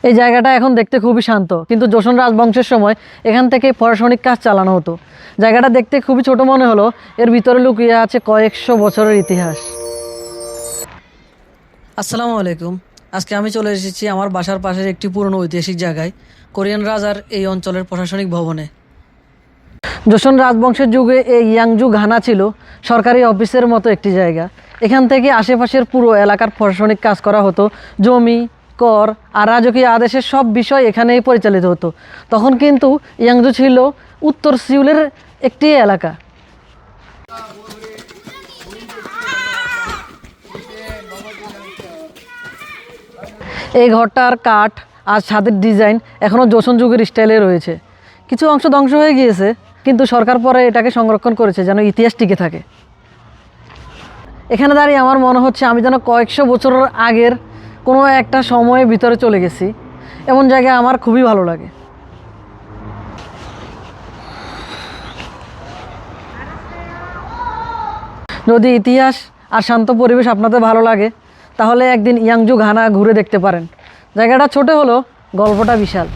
এই জায়গাটা এখন দেখতে খুবই শান্ত, কিন্তু জোসন রাজবংশের সময় এখান থেকে প্রশাসনিক কাজ চালানো হতো। জায়গাটা দেখতে খুবই ছোট মনে হলো, এর ভিতরে লুকিয়ে আছে কয়েকশো বছরের ইতিহাস। আসসালামু আলাইকুম। আজকে আমি চলে এসেছি আমার বাসার পাশের একটি পুরনো ঐতিহাসিক জায়গায়, কোরিয়ান রাজার এই অঞ্চলের প্রশাসনিক ভবনে। জোসন রাজবংশের যুগে এই ইয়াংজু ঘানা ছিল সরকারি অফিসের মতো একটি জায়গা। এখান থেকে আশেপাশের পুরো এলাকার প্রশাসনিক কাজ করা হতো। জমি, কর আর রাজকীয় আদেশের সব বিষয় এখানেই পরিচালিত হতো। তখন কিন্তু ইয়াংজু ছিল উত্তর সিউলের একটি এলাকা। এই ঘরটার কাঠ আর ছাদের ডিজাইন এখনও জোসন যুগের স্টাইলে রয়েছে। কিছু অংশ ধ্বংস হয়ে গিয়েছে, কিন্তু সরকার পরে এটাকে সংরক্ষণ করেছে যেন ইতিহাস টিকে থাকে। এখানে দাঁড়িয়ে আমার মনে হচ্ছে আমি যেন কয়েকশো বছরের আগের কোনো একটা সময়ের ভিতরে চলে গেছি। এমন জায়গায় আমার খুবই ভালো লাগে। যদি ইতিহাস আর শান্ত পরিবেশ আপনাদের ভালো লাগে, তাহলে একদিন ইয়াংজু ঘানা ঘুরে দেখতে পারেন। জায়গাটা ছোট হলেও গল্পটা বিশাল।